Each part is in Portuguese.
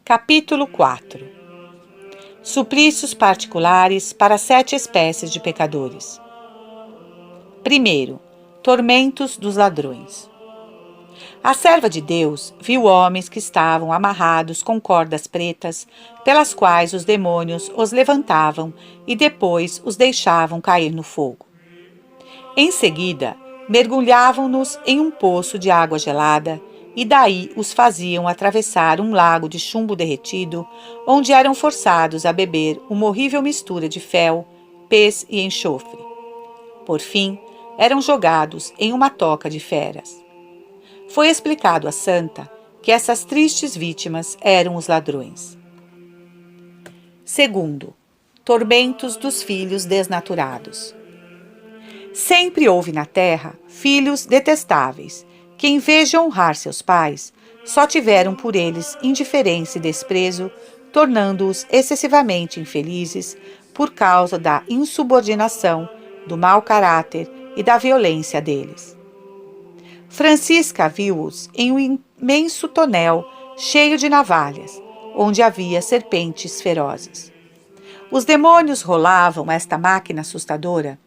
Capítulo 4. Suplícios particulares para 7 espécies de pecadores. Primeiro, tormentos dos ladrões. A serva de Deus viu homens que estavam amarrados com cordas pretas, pelas quais os demônios os levantavam e depois os deixavam cair no fogo. Em seguida, mergulhavam-nos em um poço de água gelada e daí os faziam atravessar um lago de chumbo derretido, onde eram forçados a beber uma horrível mistura de fel, pez e enxofre. Por fim, eram jogados em uma toca de feras. Foi explicado à santa que essas tristes vítimas eram os ladrões. Segundo, tormentos dos filhos desnaturados. Sempre houve na terra filhos detestáveis, que em vez de honrar seus pais, só tiveram por eles indiferença e desprezo, tornando-os excessivamente infelizes por causa da insubordinação, do mau caráter e da violência deles. Francisca viu-os em um imenso tonel cheio de navalhas, onde havia serpentes ferozes. Os demônios rolavam esta máquina assustadora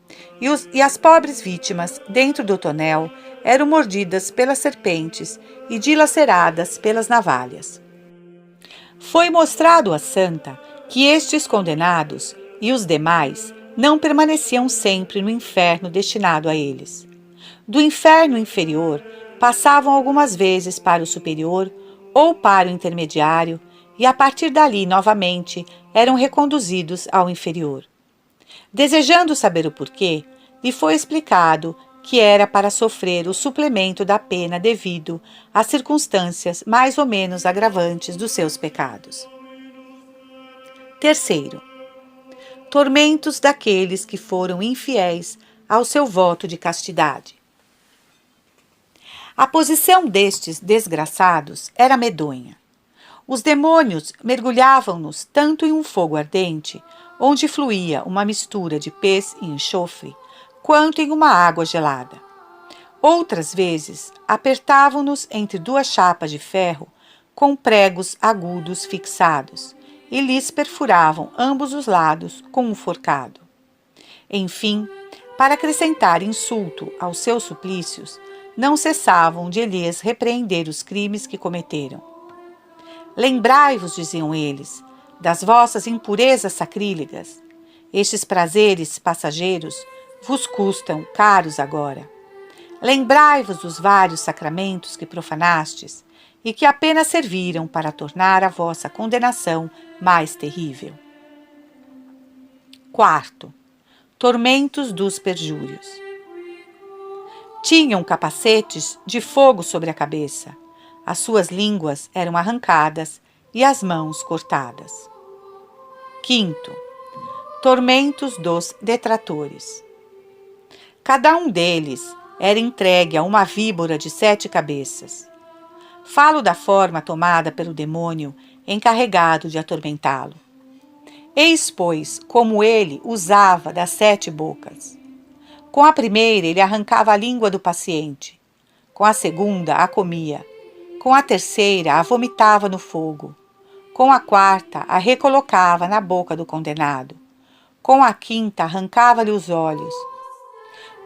e as pobres vítimas, dentro do tonel, eram mordidas pelas serpentes e dilaceradas pelas navalhas. Foi mostrado à santa que estes condenados e os demais não permaneciam sempre no inferno destinado a eles. Do inferno inferior, passavam algumas vezes para o superior ou para o intermediário e, a partir dali, novamente, eram reconduzidos ao inferior. Desejando saber o porquê, lhe foi explicado que era para sofrer o suplemento da pena devido às circunstâncias mais ou menos agravantes dos seus pecados. Terceiro, tormentos daqueles que foram infiéis ao seu voto de castidade. A posição destes desgraçados era medonha. Os demônios mergulhavam-nos tanto em um fogo ardente, onde fluía uma mistura de pez e enxofre, quanto em uma água gelada. Outras vezes, apertavam-nos entre 2 chapas de ferro com pregos agudos fixados e lhes perfuravam ambos os lados com um forcado. Enfim, para acrescentar insulto aos seus suplícios, não cessavam de lhes repreender os crimes que cometeram. Lembrai-vos, diziam eles, das vossas impurezas sacrílegas. Estes prazeres passageiros vos custam caros agora. Lembrai-vos dos vários sacramentos que profanastes e que apenas serviram para tornar a vossa condenação mais terrível. Quarto, tormentos dos perjúrios. Tinham capacetes de fogo sobre a cabeça. As suas línguas eram arrancadas e as mãos cortadas. Quinto, tormentos dos detratores. Cada um deles era entregue a uma víbora de 7 cabeças. Falo da forma tomada pelo demônio encarregado de atormentá-lo. Eis, pois, como ele usava das 7 bocas. Com a primeira, ele arrancava a língua do paciente. Com a segunda, a comia. Com a terceira, a vomitava no fogo. Com a quarta, a recolocava na boca do condenado. Com a quinta, arrancava-lhe os olhos.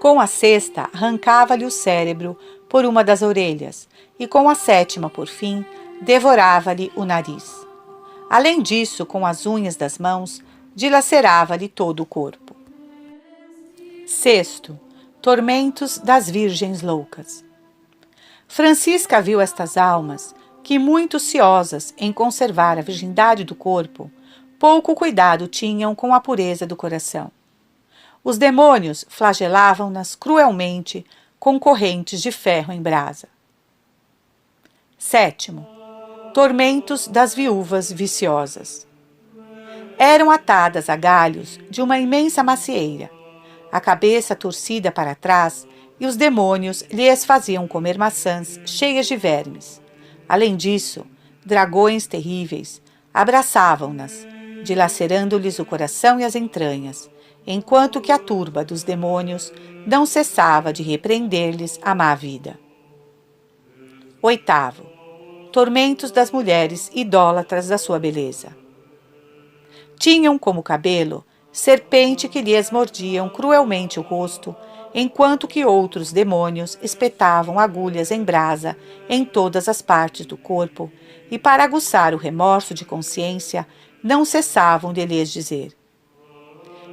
Com a sexta, arrancava-lhe o cérebro por uma das orelhas. E com a sétima, por fim, devorava-lhe o nariz. Além disso, com as unhas das mãos, dilacerava-lhe todo o corpo. Sexto, tormentos das virgens loucas. Francisca viu estas almas, que, muito ciosas em conservar a virgindade do corpo, pouco cuidado tinham com a pureza do coração. Os demônios flagelavam-nas cruelmente com correntes de ferro em brasa. Sétimo, tormentos das viúvas viciosas. Eram atadas a galhos de uma imensa macieira, a cabeça torcida para trás, e os demônios lhes faziam comer maçãs cheias de vermes. Além disso, dragões terríveis abraçavam-nas, dilacerando-lhes o coração e as entranhas, enquanto que a turba dos demônios não cessava de repreender-lhes a má vida. Oitavo, tormentos das mulheres idólatras da sua beleza. Tinham como cabelo serpente que lhes mordiam cruelmente o rosto, enquanto que outros demônios espetavam agulhas em brasa em todas as partes do corpo, e para aguçar o remorso de consciência, não cessavam de lhes dizer: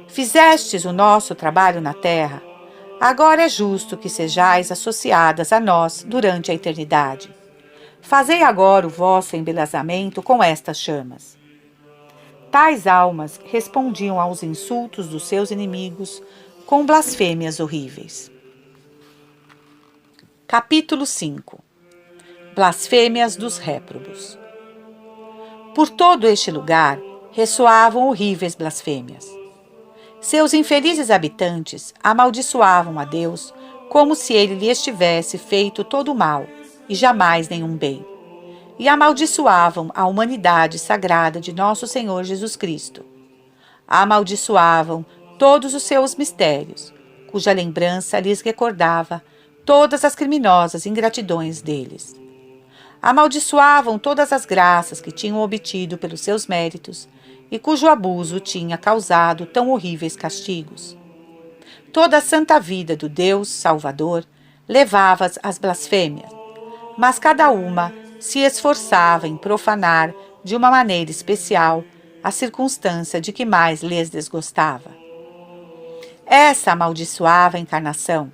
Fizestes o nosso trabalho na terra, agora é justo que sejais associadas a nós durante a eternidade. Fazei agora o vosso embelezamento com estas chamas. Tais almas respondiam aos insultos dos seus inimigos com blasfêmias horríveis. Capítulo 5. Blasfêmias dos réprobos. Por todo este lugar ressoavam horríveis blasfêmias. Seus infelizes habitantes amaldiçoavam a Deus como se ele lhes tivesse feito todo o mal e jamais nenhum bem, e amaldiçoavam a humanidade sagrada de nosso Senhor Jesus Cristo. Amaldiçoavam todos os seus mistérios, cuja lembrança lhes recordava todas as criminosas ingratidões deles. Amaldiçoavam todas as graças que tinham obtido pelos seus méritos e cujo abuso tinha causado tão horríveis castigos. Toda a santa vida do Deus Salvador levava às blasfêmias, mas cada uma se esforçava em profanar de uma maneira especial a circunstância de que mais lhes desgostava. Essa amaldiçoava a encarnação,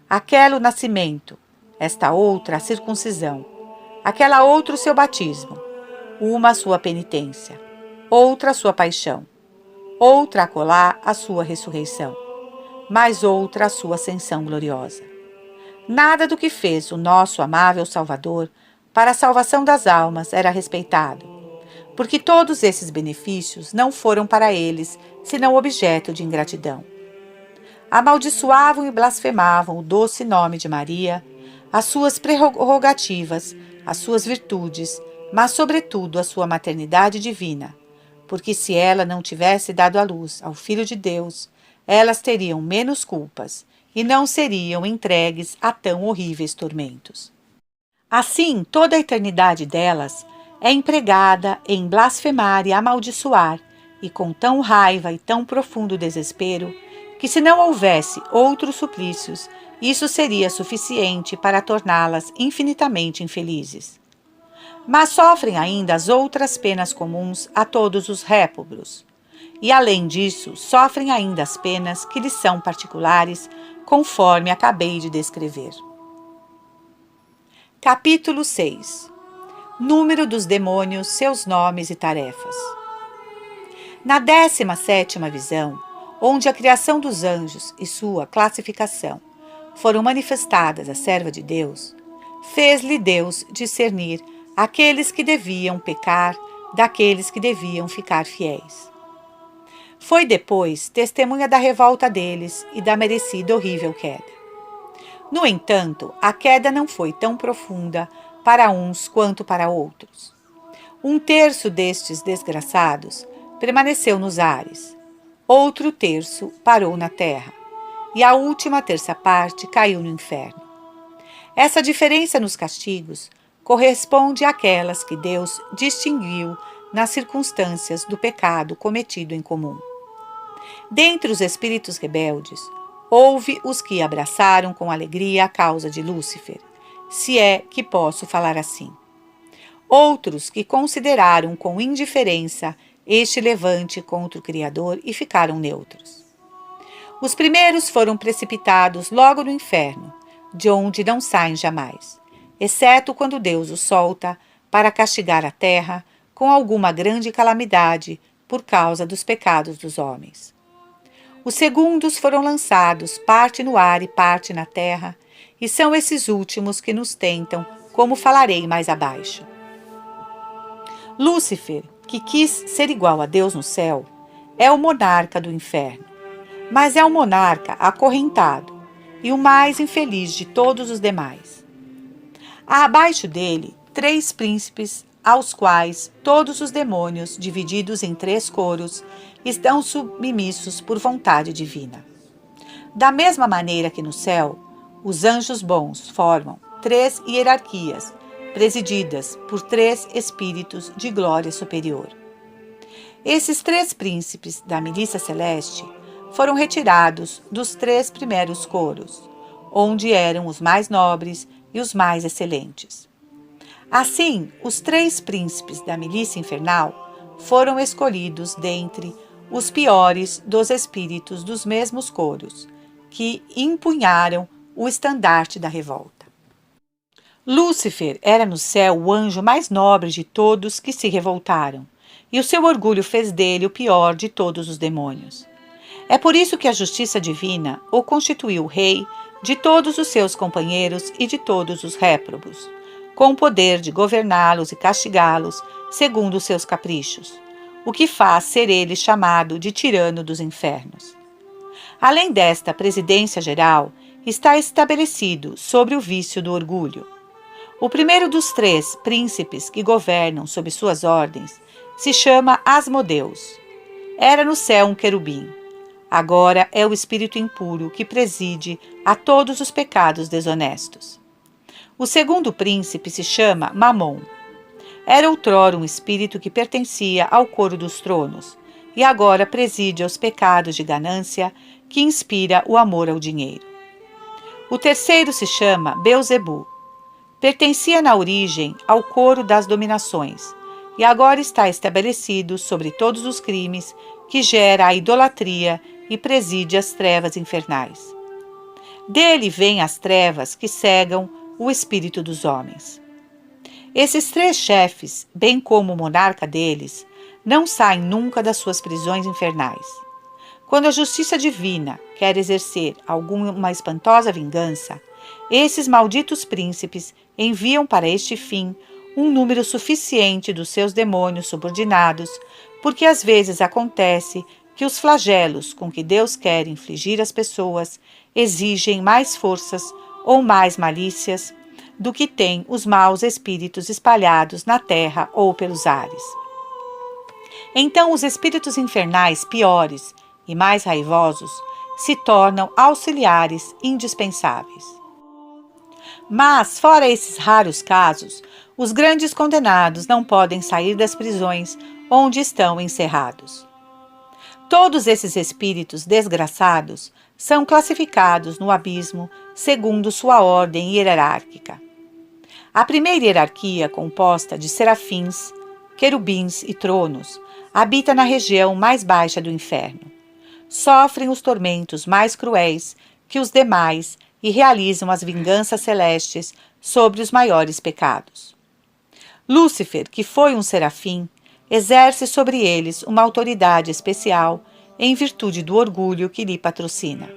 aquela o nascimento, esta outra a circuncisão, aquela outra o seu batismo, uma a sua penitência, outra a sua paixão, outra acolá a sua ressurreição, mais outra a sua ascensão gloriosa. Nada do que fez o nosso amável Salvador para a salvação das almas era respeitado, porque todos esses benefícios não foram para eles senão objeto de ingratidão. Amaldiçoavam e blasfemavam o doce nome de Maria, as suas prerrogativas, as suas virtudes, mas sobretudo a sua maternidade divina, porque se ela não tivesse dado à luz ao Filho de Deus, elas teriam menos culpas e não seriam entregues a tão horríveis tormentos. Assim, toda a eternidade delas é empregada em blasfemar e amaldiçoar, e com tão raiva e tão profundo desespero, que se não houvesse outros suplícios, isso seria suficiente para torná-las infinitamente infelizes. Mas sofrem ainda as outras penas comuns a todos os réprobos, e além disso, sofrem ainda as penas que lhes são particulares, conforme acabei de descrever. Capítulo 6. Número dos demônios, seus nomes e tarefas. Na 17ª visão, onde a criação dos anjos e sua classificação foram manifestadas à serva de Deus, fez-lhe Deus discernir aqueles que deviam pecar daqueles que deviam ficar fiéis. Foi depois testemunha da revolta deles e da merecida horrível queda. No entanto, a queda não foi tão profunda para uns quanto para outros. 1/3 destes desgraçados permaneceu nos ares, outro terço parou na terra, e a última terça parte caiu no inferno. Essa diferença nos castigos corresponde àquelas que Deus distinguiu nas circunstâncias do pecado cometido em comum. Dentre os espíritos rebeldes, houve os que abraçaram com alegria a causa de Lúcifer, se é que posso falar assim. Outros que consideraram com indiferença este levante contra o Criador e ficaram neutros. Os primeiros foram precipitados logo no inferno, de onde não saem jamais, exceto quando Deus os solta para castigar a terra com alguma grande calamidade por causa dos pecados dos homens. Os segundos foram lançados, parte no ar e parte na terra, e são esses últimos que nos tentam, como falarei mais abaixo. Lúcifer, que quis ser igual a Deus no céu, é o monarca do inferno, mas é um monarca acorrentado e o mais infeliz de todos os demais. Há abaixo dele 3 príncipes, aos quais todos os demônios, divididos em 3 coros, estão submissos por vontade divina. Da mesma maneira que no céu, os anjos bons formam 3 hierarquias, presididas por 3 espíritos de glória superior. Esses 3 príncipes da milícia celeste foram retirados dos 3 primeiros coros, onde eram os mais nobres e os mais excelentes. Assim, os 3 príncipes da milícia infernal foram escolhidos dentre os piores dos espíritos dos mesmos coros, que empunharam o estandarte da revolta. Lúcifer era no céu o anjo mais nobre de todos que se revoltaram, e o seu orgulho fez dele o pior de todos os demônios. É por isso que a justiça divina o constituiu rei de todos os seus companheiros e de todos os réprobos, com o poder de governá-los e castigá-los segundo os seus caprichos, o que faz ser ele chamado de tirano dos infernos. Além desta presidência geral, está estabelecido sobre o vício do orgulho. O primeiro dos 3 príncipes que governam sob suas ordens se chama Asmodeus. Era no céu um querubim. Agora é o espírito impuro que preside a todos os pecados desonestos. O segundo príncipe se chama Mamon. Era outrora um espírito que pertencia ao coro dos tronos, e agora preside aos pecados de ganância que inspira o amor ao dinheiro. O terceiro se chama Beuzebu. Pertencia na origem ao coro das dominações, e agora está estabelecido sobre todos os crimes que gera a idolatria e preside as trevas infernais. Dele vêm as trevas que cegam o espírito dos homens. Esses 3 chefes, bem como o monarca deles, não saem nunca das suas prisões infernais. Quando a justiça divina quer exercer alguma espantosa vingança, esses malditos príncipes enviam para este fim um número suficiente dos seus demônios subordinados, porque às vezes acontece que os flagelos com que Deus quer infligir às pessoas exigem mais forças ou mais malícias do que têm os maus espíritos espalhados na terra ou pelos ares. Então os espíritos infernais piores e mais raivosos se tornam auxiliares indispensáveis. Mas, fora esses raros casos, os grandes condenados não podem sair das prisões onde estão encerrados. Todos esses espíritos desgraçados são classificados no abismo segundo sua ordem hierárquica. A primeira hierarquia, composta de serafins, querubins e tronos, habita na região mais baixa do inferno. Sofrem os tormentos mais cruéis que os demais e realizam as vinganças celestes sobre os maiores pecados. Lúcifer, que foi um serafim, exerce sobre eles uma autoridade especial em virtude do orgulho que lhe patrocina.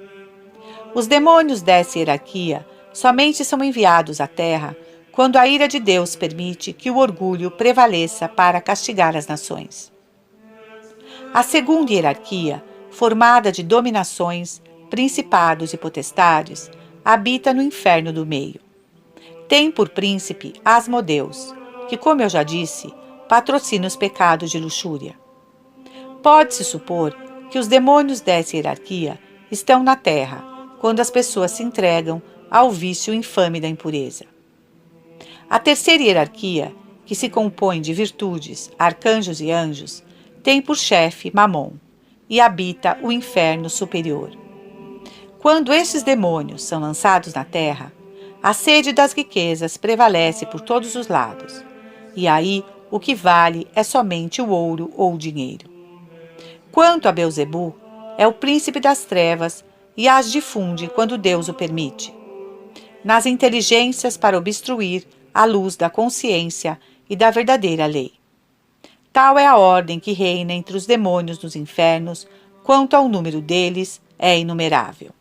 Os demônios dessa hierarquia somente são enviados à terra quando a ira de Deus permite que o orgulho prevaleça para castigar as nações. A segunda hierarquia, formada de dominações, principados e potestades, habita no inferno do meio. Tem por príncipe Asmodeus, que, como eu já disse, patrocina os pecados de luxúria. Pode-se supor que os demônios dessa hierarquia estão na terra, quando as pessoas se entregam ao vício infame da impureza. A terceira hierarquia, que se compõe de virtudes, arcanjos e anjos, tem por chefe Mamon e habita o inferno superior. Quando estes demônios são lançados na terra, a sede das riquezas prevalece por todos os lados, e aí o que vale é somente o ouro ou o dinheiro. Quanto a Beuzebu, é o príncipe das trevas e as difunde quando Deus o permite, nas inteligências para obstruir a luz da consciência e da verdadeira lei. Tal é a ordem que reina entre os demônios dos infernos, quanto ao número deles é inumerável.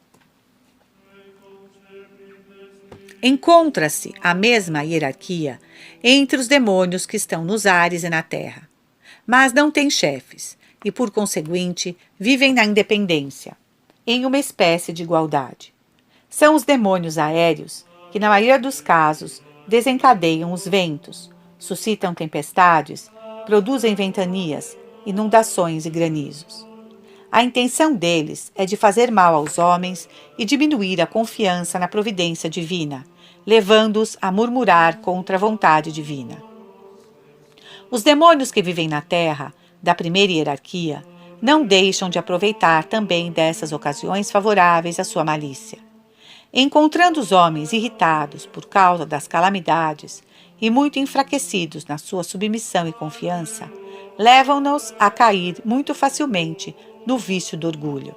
Encontra-se a mesma hierarquia entre os demônios que estão nos ares e na terra, mas não têm chefes e, por conseguinte, vivem na independência, em uma espécie de igualdade. São os demônios aéreos que, na maioria dos casos, desencadeiam os ventos, suscitam tempestades, produzem ventanias, inundações e granizos. A intenção deles é de fazer mal aos homens e diminuir a confiança na providência divina, levando-os a murmurar contra a vontade divina. Os demônios que vivem na terra, da primeira hierarquia, não deixam de aproveitar também dessas ocasiões favoráveis à sua malícia. Encontrando os homens irritados por causa das calamidades e muito enfraquecidos na sua submissão e confiança, levam-nos a cair muito facilmente no vício do orgulho.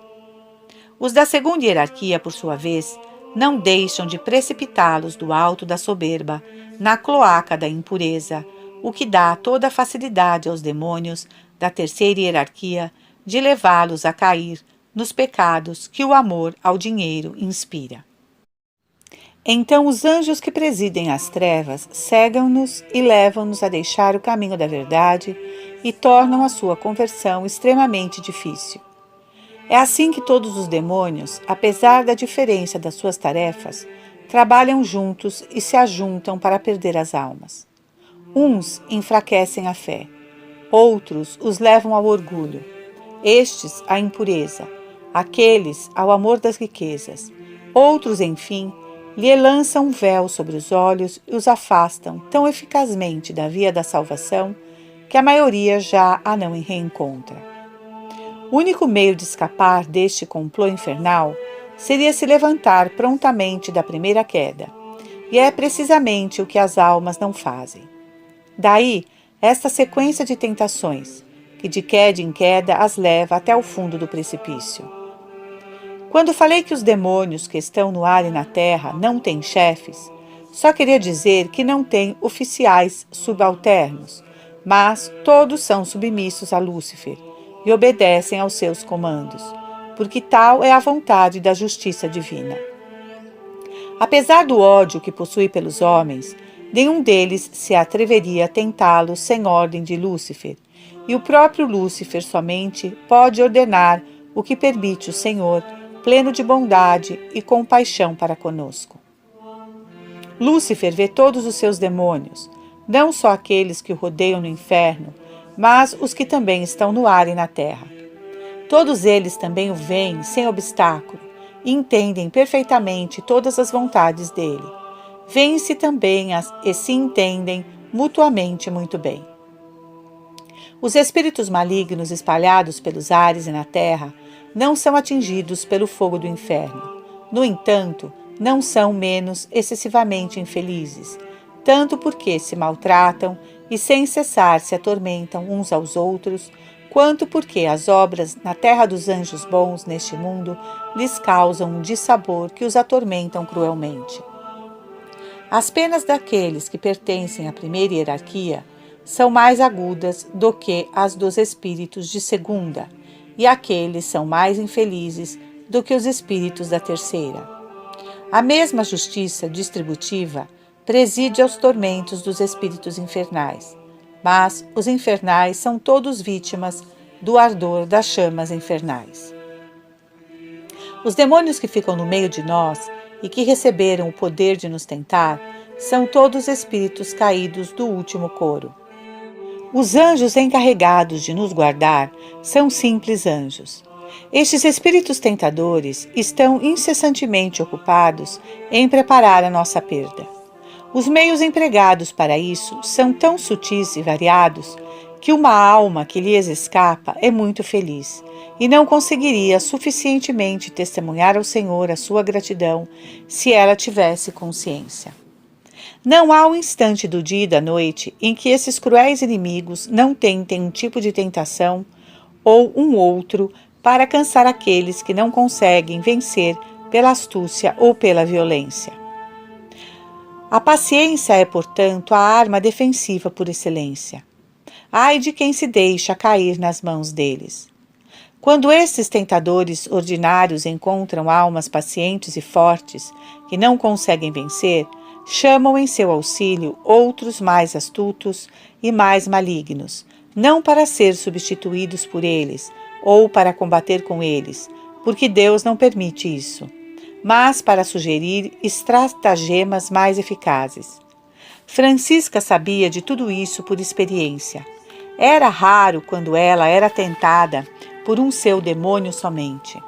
Os da segunda hierarquia, por sua vez, não deixam de precipitá-los do alto da soberba na cloaca da impureza, o que dá toda a facilidade aos demônios da terceira hierarquia de levá-los a cair nos pecados que o amor ao dinheiro inspira. Então os anjos que presidem as trevas cegam-nos e levam-nos a deixar o caminho da verdade e tornam a sua conversão extremamente difícil. É assim que todos os demônios, apesar da diferença das suas tarefas, trabalham juntos e se ajuntam para perder as almas. Uns enfraquecem a fé, outros os levam ao orgulho, estes à impureza, aqueles ao amor das riquezas, outros, enfim, lhe lançam um véu sobre os olhos e os afastam tão eficazmente da via da salvação que a maioria já a não reencontra. O único meio de escapar deste complô infernal seria se levantar prontamente da primeira queda, e é precisamente o que as almas não fazem. Daí, esta sequência de tentações, que de queda em queda as leva até o fundo do precipício. Quando falei que os demônios que estão no ar e na terra não têm chefes, só queria dizer que não têm oficiais subalternos, mas todos são submissos a Lúcifer e obedecem aos seus comandos, porque tal é a vontade da justiça divina. Apesar do ódio que possui pelos homens, nenhum deles se atreveria a tentá-los sem ordem de Lúcifer, e o próprio Lúcifer somente pode ordenar o que permite o Senhor, pleno de bondade e compaixão para conosco. Lúcifer vê todos os seus demônios, não só aqueles que o rodeiam no inferno, mas os que também estão no ar e na terra. Todos eles também o veem sem obstáculo e entendem perfeitamente todas as vontades dele. Veem-se também e se entendem mutuamente muito bem. Os espíritos malignos espalhados pelos ares e na terra não são atingidos pelo fogo do inferno. No entanto, não são menos excessivamente infelizes, tanto porque se maltratam e sem cessar se atormentam uns aos outros, quanto porque as obras na terra dos anjos bons neste mundo lhes causam um dissabor que os atormentam cruelmente. As penas daqueles que pertencem à primeira hierarquia são mais agudas do que as dos espíritos de segunda, e aqueles são mais infelizes do que os espíritos da terceira. A mesma justiça distributiva preside aos tormentos dos espíritos infernais, mas os infernais são todos vítimas do ardor das chamas infernais. Os demônios que ficam no meio de nós e que receberam o poder de nos tentar são todos espíritos caídos do último coro. Os anjos encarregados de nos guardar são simples anjos. Estes espíritos tentadores estão incessantemente ocupados em preparar a nossa perda. Os meios empregados para isso são tão sutis e variados que uma alma que lhes escapa é muito feliz e não conseguiria suficientemente testemunhar ao Senhor a sua gratidão se ela tivesse consciência. Não há um instante do dia e da noite em que esses cruéis inimigos não tentem um tipo de tentação ou um outro para cansar aqueles que não conseguem vencer pela astúcia ou pela violência. A paciência é, portanto, a arma defensiva por excelência. Ai de quem se deixa cair nas mãos deles. Quando estes tentadores ordinários encontram almas pacientes e fortes que não conseguem vencer, chamam em seu auxílio outros mais astutos e mais malignos, não para ser substituídos por eles ou para combater com eles, porque Deus não permite isso, mas para sugerir estratagemas mais eficazes. Francisca sabia de tudo isso por experiência. Era raro quando ela era tentada por um seu demônio somente.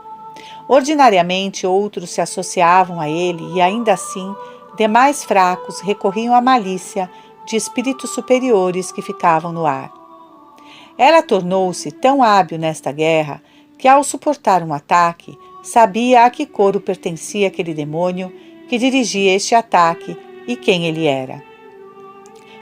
Ordinariamente outros se associavam a ele e ainda assim demais fracos recorriam à malícia de espíritos superiores que ficavam no ar. Ela tornou-se tão hábil nesta guerra que, ao suportar um ataque, sabia a que coro pertencia aquele demônio que dirigia este ataque e quem ele era.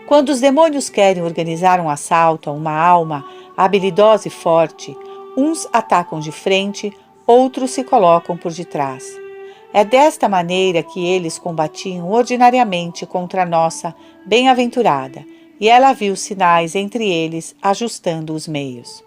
Quando os demônios querem organizar um assalto a uma alma habilidosa e forte, uns atacam de frente, outros se colocam por detrás. É desta maneira que eles combatiam ordinariamente contra a nossa bem-aventurada, e ela viu sinais entre eles, ajustando os meios.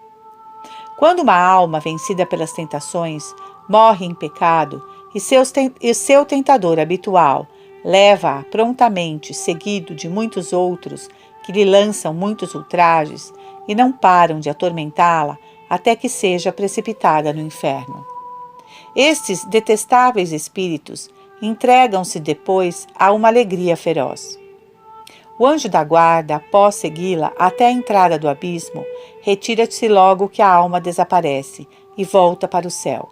Quando uma alma vencida pelas tentações morre em pecado e seu tentador habitual leva-a prontamente, seguido de muitos outros que lhe lançam muitos ultrajes e não param de atormentá-la até que seja precipitada no inferno. Estes detestáveis espíritos entregam-se depois a uma alegria feroz. O anjo da guarda, após segui-la até a entrada do abismo, retira-se logo que a alma desaparece e volta para o céu.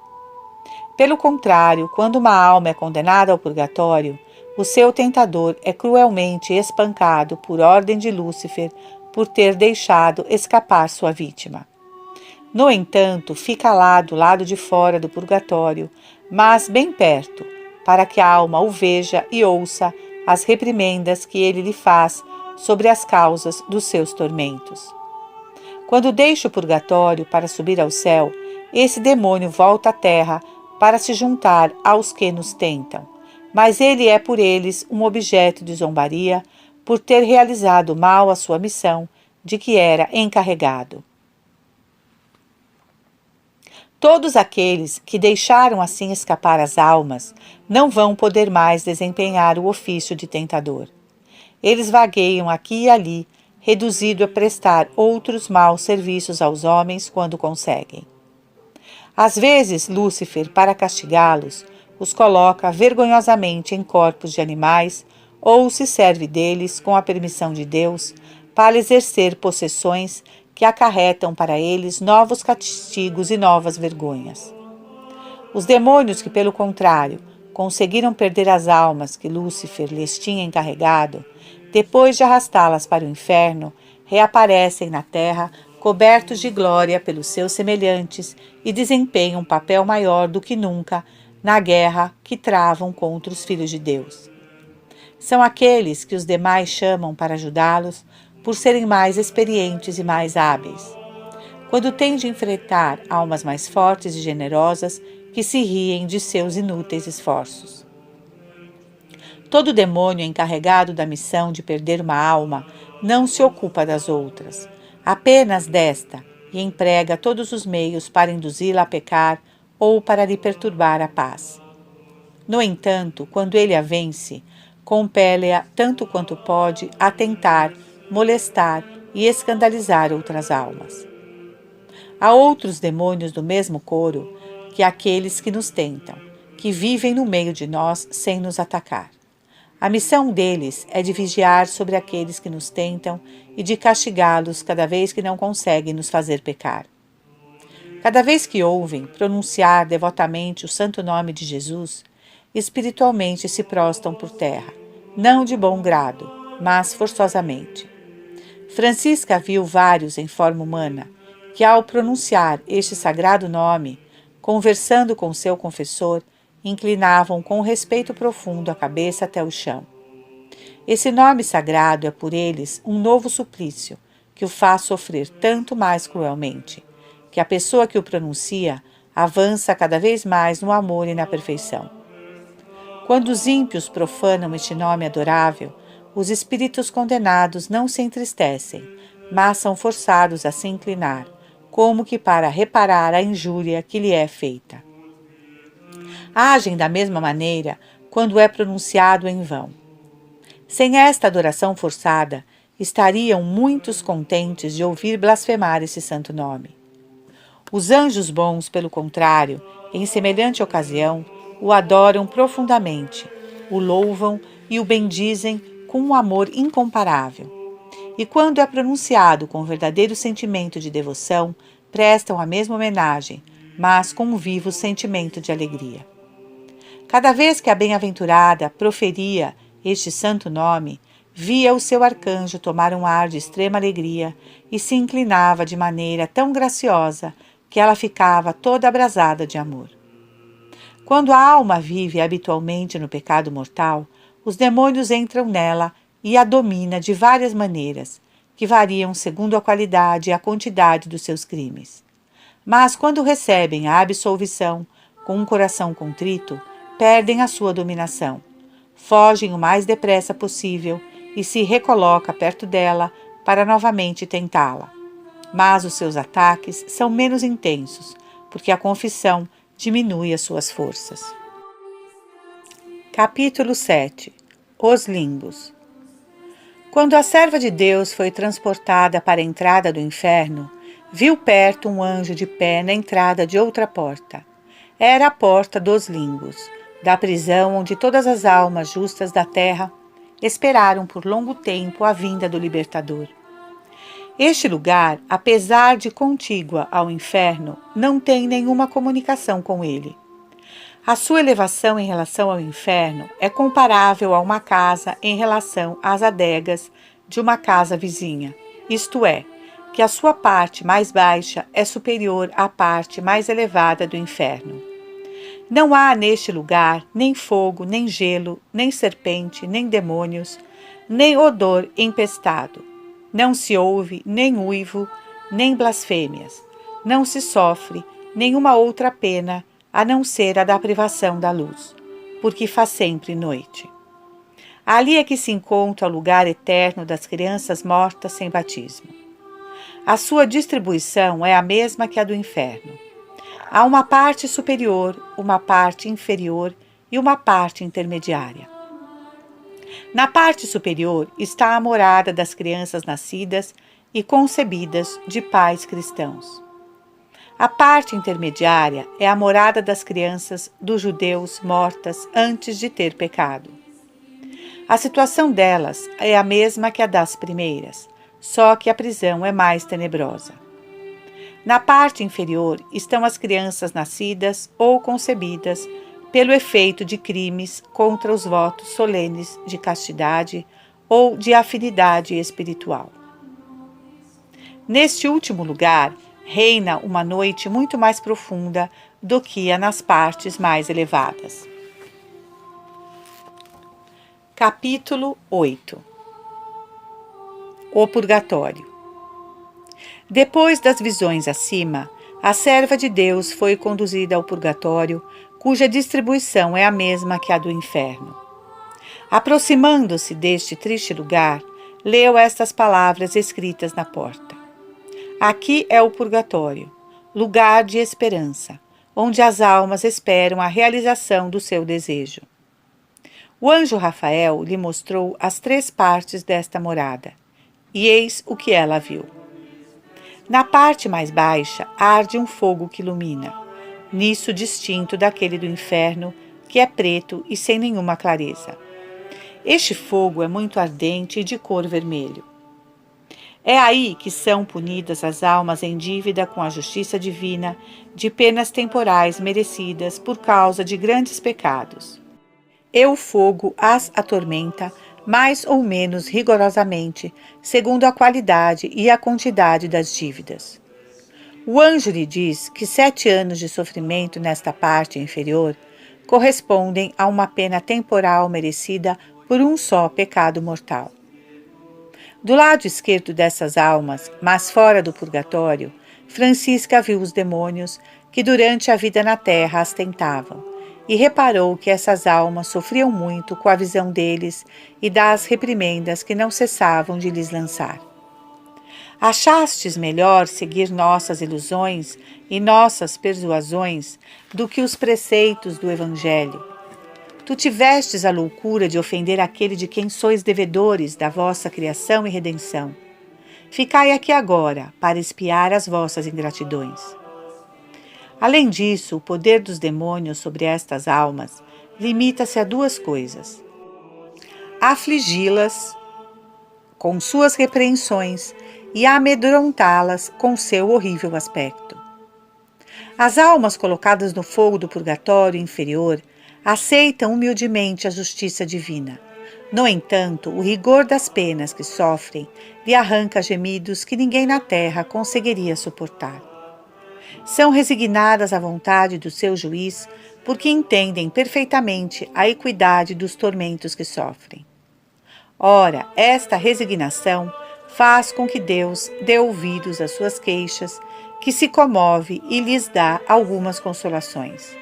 Pelo contrário, quando uma alma é condenada ao purgatório, o seu tentador é cruelmente espancado por ordem de Lúcifer por ter deixado escapar sua vítima. No entanto, fica lá do lado de fora do purgatório, mas bem perto, para que a alma o veja e ouça as reprimendas que ele lhe faz sobre as causas dos seus tormentos. Quando deixa o purgatório para subir ao céu, esse demônio volta à terra para se juntar aos que nos tentam, mas ele é por eles um objeto de zombaria por ter realizado mal a sua missão de que era encarregado. Todos aqueles que deixaram assim escapar as almas não vão poder mais desempenhar o ofício de tentador. Eles vagueiam aqui e ali, reduzido a prestar outros maus serviços aos homens quando conseguem. Às vezes, Lúcifer, para castigá-los, os coloca vergonhosamente em corpos de animais ou se serve deles, com a permissão de Deus, para exercer possessões que acarretam para eles novos castigos e novas vergonhas. Os demônios que, pelo contrário, conseguiram perder as almas que Lúcifer lhes tinha encarregado, depois de arrastá-las para o inferno, reaparecem na terra cobertos de glória pelos seus semelhantes e desempenham um papel maior do que nunca na guerra que travam contra os filhos de Deus. São aqueles que os demais chamam para ajudá-los por serem mais experientes e mais hábeis. Quando têm de enfrentar almas mais fortes e generosas que se riem de seus inúteis esforços. Todo demônio encarregado da missão de perder uma alma não se ocupa das outras, apenas desta, e emprega todos os meios para induzi-la a pecar ou para lhe perturbar a paz. No entanto, quando ele a vence, compele-a tanto quanto pode a tentar, molestar e escandalizar outras almas. Há outros demônios do mesmo coro que aqueles que nos tentam, que vivem no meio de nós sem nos atacar. A missão deles é de vigiar sobre aqueles que nos tentam e de castigá-los cada vez que não conseguem nos fazer pecar. Cada vez que ouvem pronunciar devotamente o santo nome de Jesus, espiritualmente se prostam por terra, não de bom grado, mas forçosamente. Francisca viu vários em forma humana, que ao pronunciar este sagrado nome, conversando com seu confessor, inclinavam com respeito profundo a cabeça até o chão. Esse nome sagrado é por eles um novo suplício, que o faz sofrer tanto mais cruelmente, que a pessoa que o pronuncia avança cada vez mais no amor e na perfeição. Quando os ímpios profanam este nome adorável, os espíritos condenados não se entristecem, mas são forçados a se inclinar, como que para reparar a injúria que lhe é feita. Agem da mesma maneira quando é pronunciado em vão. Sem esta adoração forçada, estariam muitos contentes de ouvir blasfemar esse santo nome. Os anjos bons, pelo contrário, em semelhante ocasião, o adoram profundamente, o louvam e o bendizem com um amor incomparável. E quando é pronunciado com verdadeiro sentimento de devoção, prestam a mesma homenagem, mas com um vivo sentimento de alegria. Cada vez que a bem-aventurada proferia este santo nome, via o seu arcanjo tomar um ar de extrema alegria e se inclinava de maneira tão graciosa que ela ficava toda abrasada de amor. Quando a alma vive habitualmente no pecado mortal, os demônios entram nela e a domina de várias maneiras, que variam segundo a qualidade e a quantidade dos seus crimes. Mas quando recebem a absolvição, com um coração contrito, perdem a sua dominação. Fogem o mais depressa possível e se recoloca perto dela para novamente tentá-la. Mas os seus ataques são menos intensos, porque a confissão diminui as suas forças. Capítulo 7. Os limbos. Quando a serva de Deus foi transportada para a entrada do inferno, viu perto um anjo de pé na entrada de outra porta. Era a porta dos limbos, da prisão onde todas as almas justas da terra esperaram por longo tempo a vinda do Libertador. Este lugar, apesar de contígua ao inferno, não tem nenhuma comunicação com ele. A sua elevação em relação ao inferno é comparável a uma casa em relação às adegas de uma casa vizinha, isto é, que a sua parte mais baixa é superior à parte mais elevada do inferno. Não há neste lugar nem fogo, nem gelo, nem serpente, nem demônios, nem odor empestado. Não se ouve nem uivo, nem blasfêmias. Não se sofre nenhuma outra pena, a não ser a da privação da luz, porque faz sempre noite. Ali é que se encontra o lugar eterno das crianças mortas sem batismo. A sua distribuição é a mesma que a do inferno. Há uma parte superior, uma parte inferior e uma parte intermediária. Na parte superior está a morada das crianças nascidas e concebidas de pais cristãos. A parte intermediária é a morada das crianças dos judeus mortas antes de ter pecado. A situação delas é a mesma que a das primeiras, só que a prisão é mais tenebrosa. Na parte inferior estão as crianças nascidas ou concebidas pelo efeito de crimes contra os votos solenes de castidade ou de afinidade espiritual. Neste último lugar, reina uma noite muito mais profunda do que a nas partes mais elevadas. Capítulo 8. O Purgatório. Depois das visões acima, a serva de Deus foi conduzida ao purgatório, cuja distribuição é a mesma que a do inferno. Aproximando-se deste triste lugar, leu estas palavras escritas na porta. Aqui é o purgatório, lugar de esperança, onde as almas esperam a realização do seu desejo. O anjo Rafael lhe mostrou as 3 partes desta morada, e eis o que ela viu. Na parte mais baixa arde um fogo que ilumina, nisso distinto daquele do inferno, que é preto e sem nenhuma clareza. Este fogo é muito ardente e de cor vermelho. É aí que são punidas as almas em dívida com a justiça divina de penas temporais merecidas por causa de grandes pecados. E o fogo as atormenta mais ou menos rigorosamente, segundo a qualidade e a quantidade das dívidas. O anjo lhe diz que 7 anos de sofrimento nesta parte inferior correspondem a uma pena temporal merecida por um só pecado mortal. Do lado esquerdo dessas almas, mas fora do purgatório, Francisca viu os demônios que durante a vida na terra as tentavam, e reparou que essas almas sofriam muito com a visão deles e das reprimendas que não cessavam de lhes lançar. Achastes melhor seguir nossas ilusões e nossas persuasões do que os preceitos do Evangelho? Tu tivestes a loucura de ofender aquele de quem sois devedores da vossa criação e redenção. Ficai aqui agora para espiar as vossas ingratidões. Além disso, o poder dos demônios sobre estas almas limita-se a 2 coisas: afligi-las com suas repreensões e amedrontá-las com seu horrível aspecto. As almas colocadas no fogo do purgatório inferior aceitam humildemente a justiça divina, No entanto, o rigor das penas que sofrem lhe arranca gemidos que ninguém na terra conseguiria suportar. São resignadas à vontade do seu juiz porque entendem perfeitamente a equidade dos tormentos que sofrem. Ora, esta resignação faz com que Deus dê ouvidos às suas queixas, que se comove e lhes dá algumas consolações.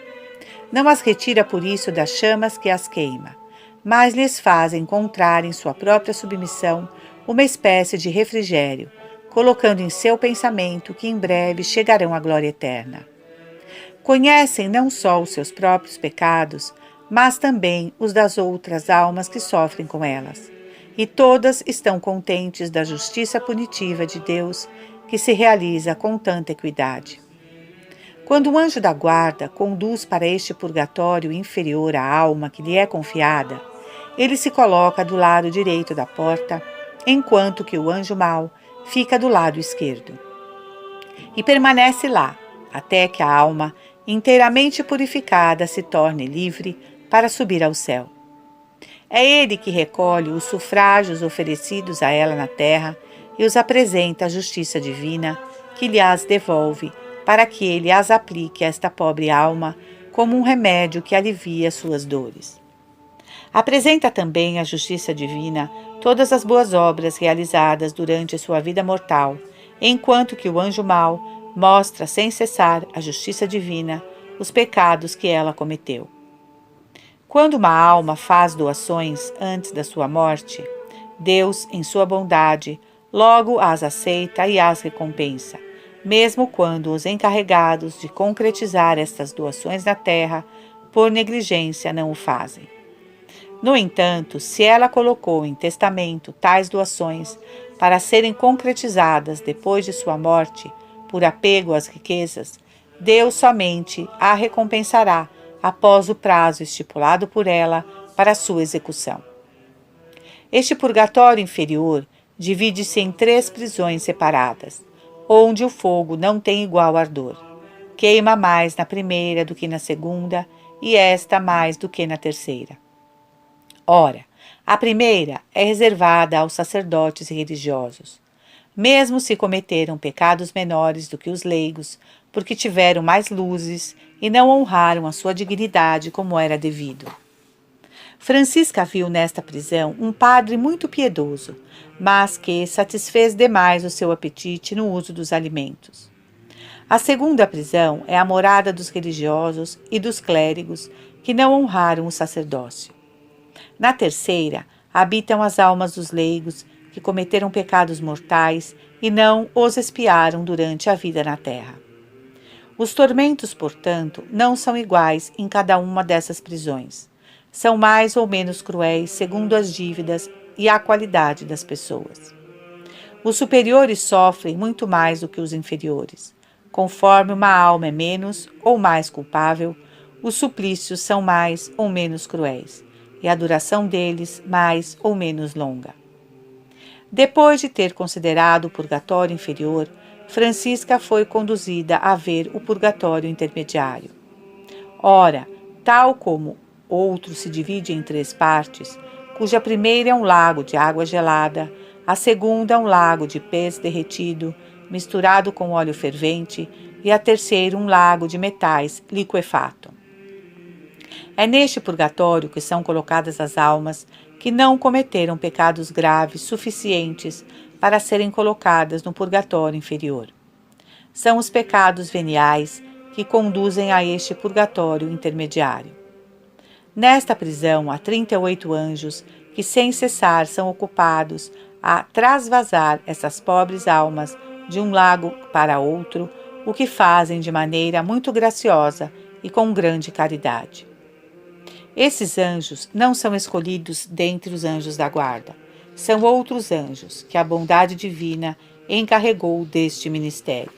Não as retira por isso das chamas que as queima, mas lhes faz encontrar em sua própria submissão uma espécie de refrigério, colocando em seu pensamento que em breve chegarão à glória eterna. Conhecem não só os seus próprios pecados, mas também os das outras almas que sofrem com elas, e todas estão contentes da justiça punitiva de Deus que se realiza com tanta equidade. Quando o anjo da guarda conduz para este purgatório inferior a alma que lhe é confiada, ele se coloca do lado direito da porta, enquanto que o anjo mau fica do lado esquerdo. E permanece lá, até que a alma, inteiramente purificada, se torne livre para subir ao céu. É ele que recolhe os sufrágios oferecidos a ela na terra e os apresenta à justiça divina, que lhe as devolve, para que ele as aplique a esta pobre alma como um remédio que alivia suas dores. Apresenta também à justiça divina todas as boas obras realizadas durante sua vida mortal, enquanto que o anjo mau mostra sem cessar à justiça divina os pecados que ela cometeu. Quando uma alma faz doações antes da sua morte, Deus, em sua bondade, logo as aceita e as recompensa, mesmo quando os encarregados de concretizar estas doações na terra, por negligência, não o fazem. No entanto, se ela colocou em testamento tais doações para serem concretizadas depois de sua morte, por apego às riquezas, Deus somente a recompensará após o prazo estipulado por ela para sua execução. Este purgatório inferior divide-se em 3 prisões separadas, onde o fogo não tem igual ardor. Queima mais na primeira do que na segunda, e esta mais do que na terceira. Ora, a primeira é reservada aos sacerdotes e religiosos, mesmo se cometeram pecados menores do que os leigos, porque tiveram mais luzes e não honraram a sua dignidade como era devido. Francisca viu nesta prisão um padre muito piedoso, mas que satisfez demais o seu apetite no uso dos alimentos. A segunda prisão é a morada dos religiosos e dos clérigos que não honraram o sacerdócio. Na terceira, habitam as almas dos leigos que cometeram pecados mortais e não os expiaram durante a vida na terra. Os tormentos, portanto, não são iguais em cada uma dessas prisões. São mais ou menos cruéis segundo as dívidas e a qualidade das pessoas. Os superiores sofrem muito mais do que os inferiores. Conforme uma alma é menos ou mais culpável, os suplícios são mais ou menos cruéis, e a duração deles mais ou menos longa. Depois de ter considerado o purgatório inferior, Francisca foi conduzida a ver o purgatório intermediário. Ora, tal como outro se divide em 3 partes, cuja primeira é um lago de água gelada, a segunda é um lago de pez derretido, misturado com óleo fervente, e a terceira um lago de metais liquefato. É neste purgatório que são colocadas as almas que não cometeram pecados graves suficientes para serem colocadas no purgatório inferior. São os pecados veniais que conduzem a este purgatório intermediário. Nesta prisão há 38 anjos que sem cessar são ocupados a trasvasar essas pobres almas de um lago para outro, o que fazem de maneira muito graciosa e com grande caridade. Esses anjos não são escolhidos dentre os anjos da guarda. São outros anjos que a bondade divina encarregou deste ministério.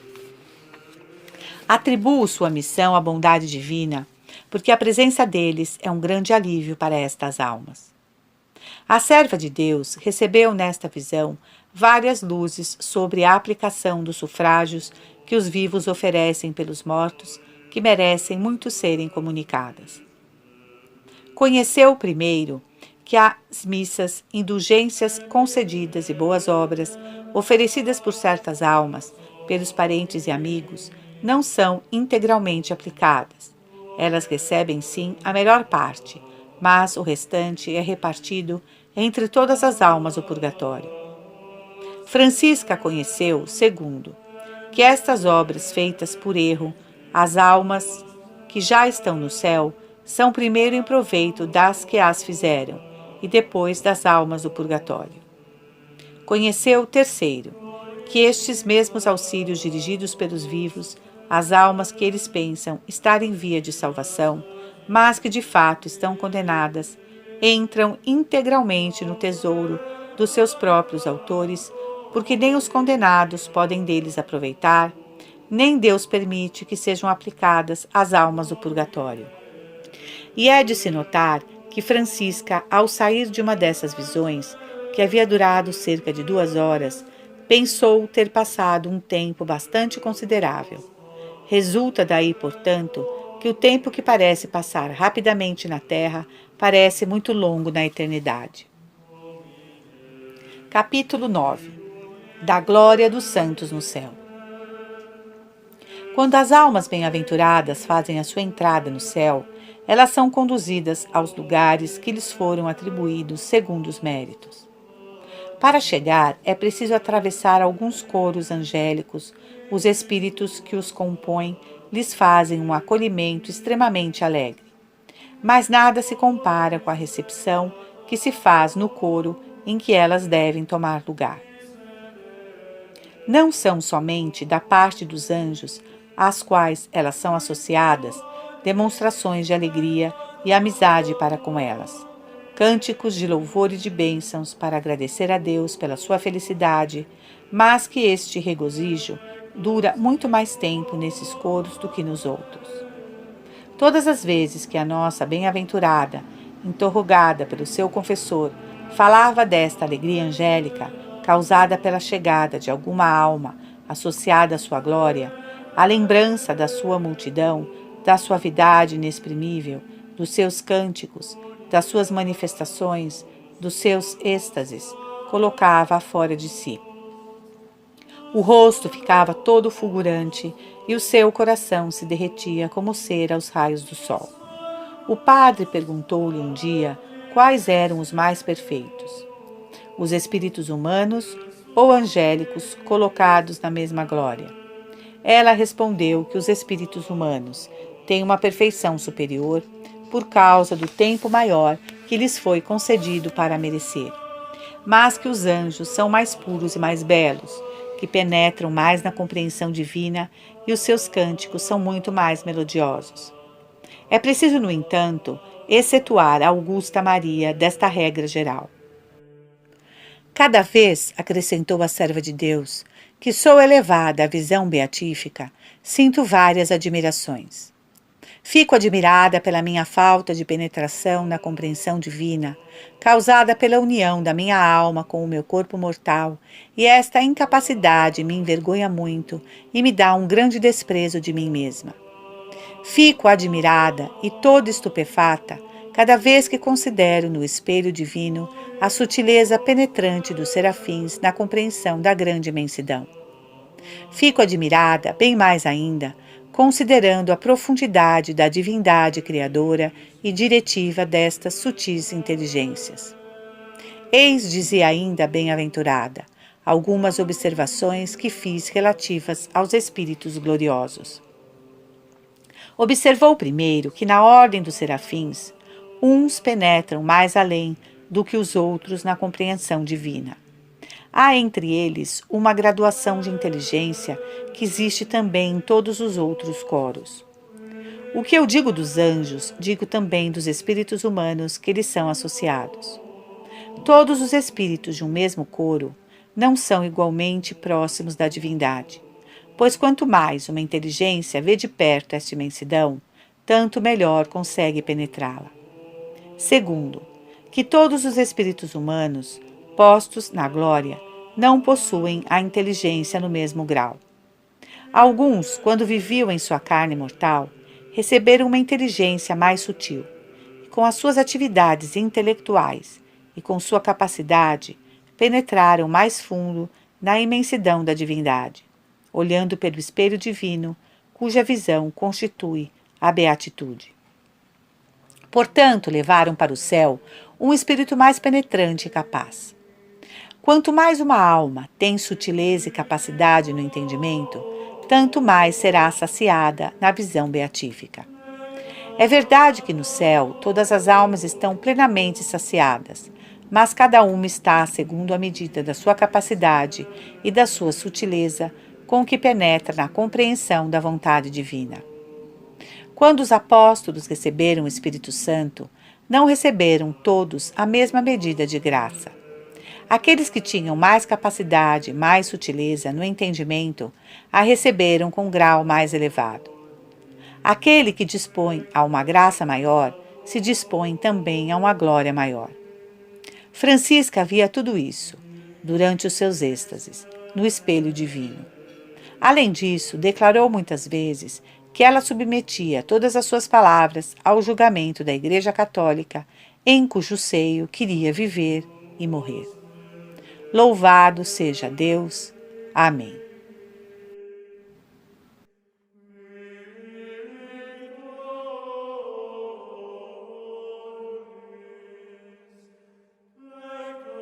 Atribuo sua missão à bondade divina, porque a presença deles é um grande alívio para estas almas. A serva de Deus recebeu nesta visão várias luzes sobre a aplicação dos sufrágios que os vivos oferecem pelos mortos, que merecem muito serem comunicadas. Conheceu primeiro que as missas, indulgências concedidas e boas obras oferecidas por certas almas, pelos parentes e amigos, não são integralmente aplicadas. Elas recebem sim a melhor parte, mas o restante é repartido entre todas as almas do purgatório. Francisca conheceu, segundo, que estas obras feitas por erro, as almas que já estão no céu, são primeiro em proveito das que as fizeram, e depois das almas do purgatório. Conheceu, terceiro, que estes mesmos auxílios dirigidos pelos vivos, às almas que eles pensam estar em via de salvação, mas que de fato estão condenadas, entram integralmente no tesouro dos seus próprios autores, porque nem os condenados podem deles aproveitar, nem Deus permite que sejam aplicadas às almas do purgatório. E é de se notar que Francisca, ao sair de uma dessas visões, que havia durado cerca de 2 horas, pensou ter passado um tempo bastante considerável. Resulta daí, portanto, que o tempo que parece passar rapidamente na Terra parece muito longo na eternidade. Capítulo 9. Da glória dos santos no céu. Quando as almas bem-aventuradas fazem a sua entrada no céu, elas são conduzidas aos lugares que lhes foram atribuídos segundo os méritos. Para chegar, é preciso atravessar alguns coros angélicos. Os espíritos que os compõem lhes fazem um acolhimento extremamente alegre. Mas nada se compara com a recepção que se faz no coro em que elas devem tomar lugar. Não são somente da parte dos anjos, às quais elas são associadas, demonstrações de alegria e amizade para com elas, cânticos de louvor e de bênçãos para agradecer a Deus pela sua felicidade, mas que este regozijo dura muito mais tempo nesses coros do que nos outros. Todas as vezes que a nossa bem-aventurada, interrogada pelo seu confessor, falava desta alegria angélica, causada pela chegada de alguma alma associada à sua glória, a lembrança da sua multidão, da suavidade inexprimível, dos seus cânticos, das suas manifestações, dos seus êxtases, colocava-a fora de si. O rosto ficava todo fulgurante e o seu coração se derretia como cera aos raios do sol. O padre perguntou-lhe um dia quais eram os mais perfeitos: os espíritos humanos ou angélicos colocados na mesma glória. Ela respondeu que os espíritos humanos têm uma perfeição superior por causa do tempo maior que lhes foi concedido para merecer, mas que os anjos são mais puros e mais belos, que penetram mais na compreensão divina e os seus cânticos são muito mais melodiosos. É preciso, no entanto, excetuar a Augusta Maria desta regra geral. Cada vez, acrescentou a serva de Deus, que sou elevada à visão beatífica, sinto várias admirações. Fico admirada pela minha falta de penetração na compreensão divina, causada pela união da minha alma com o meu corpo mortal, e esta incapacidade me envergonha muito e me dá um grande desprezo de mim mesma. Fico admirada e toda estupefata cada vez que considero no espelho divino a sutileza penetrante dos serafins na compreensão da grande imensidão. Fico admirada, bem mais ainda, considerando a profundidade da divindade criadora e diretiva destas sutis inteligências. Eis, dizia ainda a bem-aventurada, algumas observações que fiz relativas aos espíritos gloriosos. Observou primeiro que na ordem dos serafins, uns penetram mais além do que os outros na compreensão divina. Há entre eles uma graduação de inteligência que existe também em todos os outros coros. O que eu digo dos anjos, digo também dos espíritos humanos que lhes são associados. Todos os espíritos de um mesmo coro não são igualmente próximos da divindade, pois quanto mais uma inteligência vê de perto esta imensidão, tanto melhor consegue penetrá-la. Segundo, que todos os espíritos humanos, postos na glória, não possuem a inteligência no mesmo grau. Alguns, quando viviam em sua carne mortal, receberam uma inteligência mais sutil, e com as suas atividades intelectuais e, com sua capacidade, penetraram mais fundo na imensidão da divindade, olhando pelo espelho divino, cuja visão constitui a beatitude. Portanto, levaram para o céu um espírito mais penetrante e capaz. Quanto mais uma alma tem sutileza e capacidade no entendimento, tanto mais será saciada na visão beatífica. É verdade que no céu todas as almas estão plenamente saciadas, mas cada uma está segundo a medida da sua capacidade e da sua sutileza com que penetra na compreensão da vontade divina. Quando os apóstolos receberam o Espírito Santo, não receberam todos a mesma medida de graça. Aqueles que tinham mais capacidade, mais sutileza no entendimento, a receberam com grau mais elevado. Aquele que dispõe a uma graça maior, se dispõe também a uma glória maior. Francisca via tudo isso, durante os seus êxtases, no espelho divino. Além disso, declarou muitas vezes que ela submetia todas as suas palavras ao julgamento da Igreja Católica, em cujo seio queria viver e morrer. Louvado seja Deus. Amém.